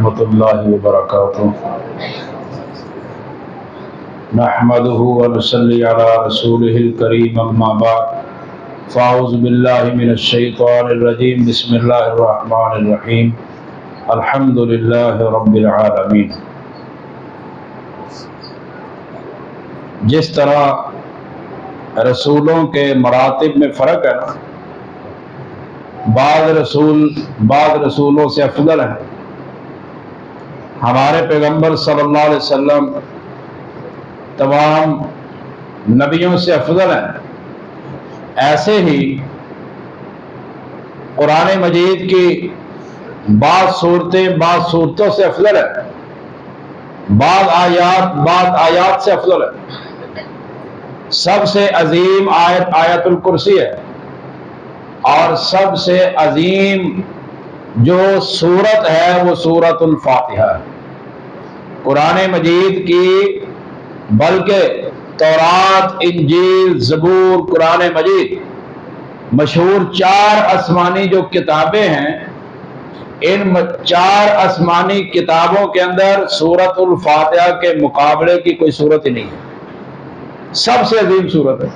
ورحمۃ اللہ وبرکاتہ نحمده ونصلی علی رسوله الکریم اما بعد فاعوذ باللہ من الشیطان الرجیم بسم اللہ الرحمن الرحیم الحمد للہ رب العالمین۔ جس طرح رسولوں کے مراتب میں فرق ہے نا، بعض رسولوں سے افضل ہیں، ہمارے پیغمبر صلی اللہ علیہ وسلم تمام نبیوں سے افضل ہیں، ایسے ہی قرآن مجید کی بعض صورتوں سے افضل ہیں، بعض آیات سے افضل ہیں۔ سب سے عظیم آیت الکرسی ہے، اور سب سے عظیم جو سورت ہے وہ سورۃ الفاتحہ ہے۔ قرآن مجید کی بلکہ تورات، انجیل، زبور، قرآن مجید مشہور 4 آسمانی جو کتابیں ہیں، ان 4 آسمانی کتابوں کے اندر سورۃ الفاتحہ کے مقابلے کی کوئی صورت ہی نہیں ہے، سب سے عظیم صورت ہے۔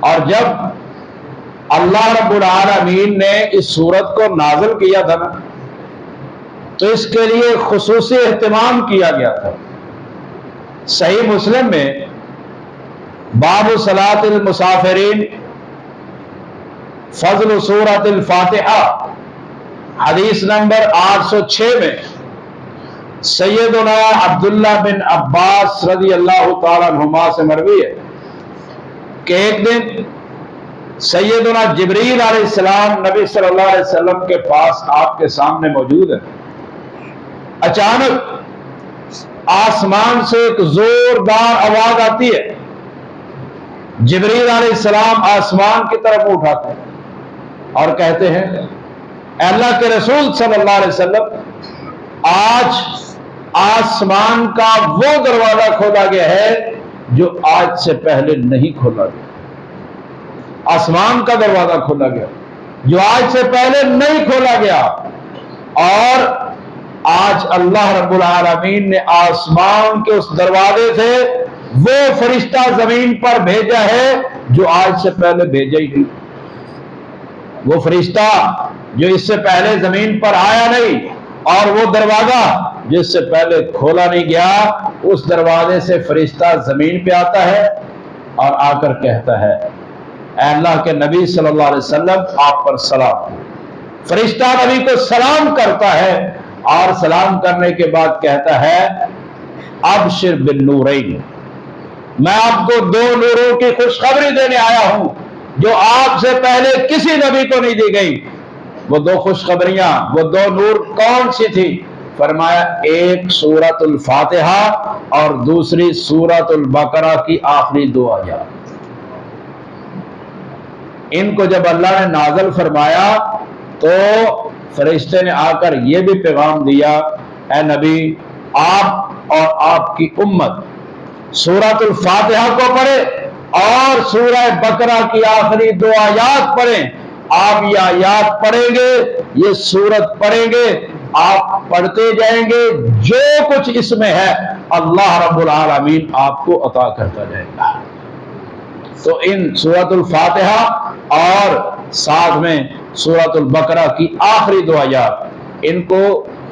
اور جب اللہ رب العالمین نے اس صورت کو نازل کیا تھا نا، تو اس کے لیے خصوصی اہتمام کیا گیا تھا۔ صحیح مسلم میں باب صلاۃ المسافرین فضل سورۃ الفاتحہ حدیث نمبر 806 میں سیدنا عبداللہ بن عباس رضی اللہ تعالیٰ عنہما سے مروی ہے کہ ایک دن سیدنا جبریل علیہ السلام نبی صلی اللہ علیہ وسلم کے پاس آپ کے سامنے موجود ہے۔ اچانک آسمان سے ایک زوردار آواز آتی ہے۔ جبریل علیہ السلام آسمان کی طرف اٹھاتے ہیں اور کہتے ہیں، اے اللہ کے رسول صلی اللہ علیہ وسلم، آج آسمان کا وہ دروازہ کھولا گیا ہے جو آج سے پہلے نہیں کھولا گیا۔ آسمان کا دروازہ کھولا گیا جو آج سے پہلے نہیں کھولا گیا، اور آج اللہ رب العالمین نے آسمان کے اس دروازے سے وہ فرشتہ زمین پر بھیجا ہے جو آج سے پہلے بھیجا ہی نہیں۔ وہ فرشتہ جو اس سے پہلے زمین پر آیا نہیں، اور وہ دروازہ جس سے پہلے کھولا نہیں گیا، اس دروازے سے فرشتہ زمین پہ آتا ہے اور آ کر کہتا ہے، اے اللہ کے نبی صلی اللہ علیہ وسلم، آپ پر سلام۔ فرشتہ نبی کو سلام کرتا ہے، اور سلام کرنے کے بعد کہتا ہے، ابشر بالنورین، میں آپ کو 2 نوروں کی خوشخبری دینے آیا ہوں جو آپ سے پہلے کسی نبی کو نہیں دی گئی۔ وہ 2 خوشخبریاں، وہ 2 نور کون سی تھی؟ فرمایا، ایک سورۃ الفاتحہ اور دوسری سورۃ البقرہ کی آخری 2 آیات۔ ان کو جب اللہ نے نازل فرمایا تو فرشتے نے آ کر یہ بھی پیغام دیا، اے نبی، آپ اور آپ کی امت سورۃ الفاتحہ کو پڑھے اور سورہ بقرہ کی آخری 2 آیات پڑھیں۔ آپ یہ آیات پڑھیں گے، یہ سورت پڑھیں گے، آپ پڑھتے جائیں گے، جو کچھ اس میں ہے اللہ رب العالمین آپ کو عطا کرتا جائے گا۔ تو ان سورۃ الفاتحہ اور ساتھ میں سورۃ البقرہ کی آخری 2 آیات، ان کو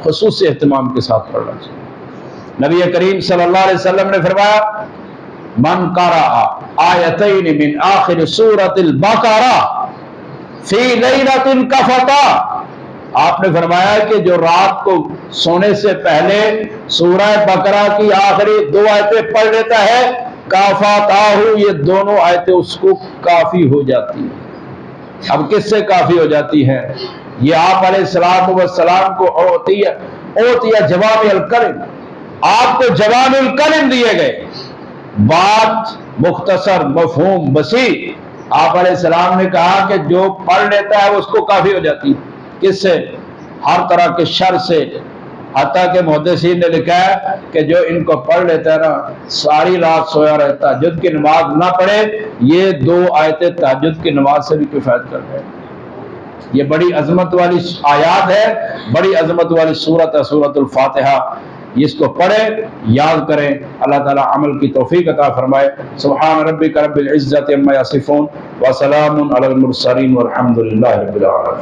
خصوصی اہتمام کے ساتھ پڑھنا چاہیے۔ نبی کریم صلی اللہ علیہ وسلم نے فرمایا، من قرأ آیتین من آخر سورۃ البقرہ فی لیلۃ کفتہ، آپ نے فرمایا کہ جو رات کو سونے سے پہلے سورہ بقرہ کی آخری 2 آیتیں پڑھ لیتا ہے، کافتاہ، یہ دونوں آیتیں اس کو کافی ہو جاتی ہیں۔ اب کس سے کافی ہو جاتی ہیں؟ یہ آپ علیہ السلام کو اوتیہ جوامع الکلم، آپ کو جوامع الکلم دیے گئے، بات مختصر، مفہوم وسیع۔ آپ علیہ السلام نے کہا کہ جو پڑھ لیتا ہے اس کو کافی ہو جاتی ہے۔ کس سے؟ ہر طرح کے شر سے۔ حتیٰ کہ محدثین نے لکھا ہے کہ جو ان کو پڑھ لیتا ہے نا، ساری رات سویا رہتا، تہجد کی نماز نہ پڑھے، یہ 2 آیتیں تہجد کی نماز سے بھی کفایت کرتے ہیں۔ یہ بڑی عظمت والی آیات ہے، بڑی عظمت والی سورت ہے سورۃ الفاتحہ. اس کو پڑھیں، یاد کریں. اللہ تعالیٰ عمل کی توفیق عطا فرمائے. سبحان ربک رب العزت عما یصفون وسلام علی المرسلین والحمد للہ رب العالمین.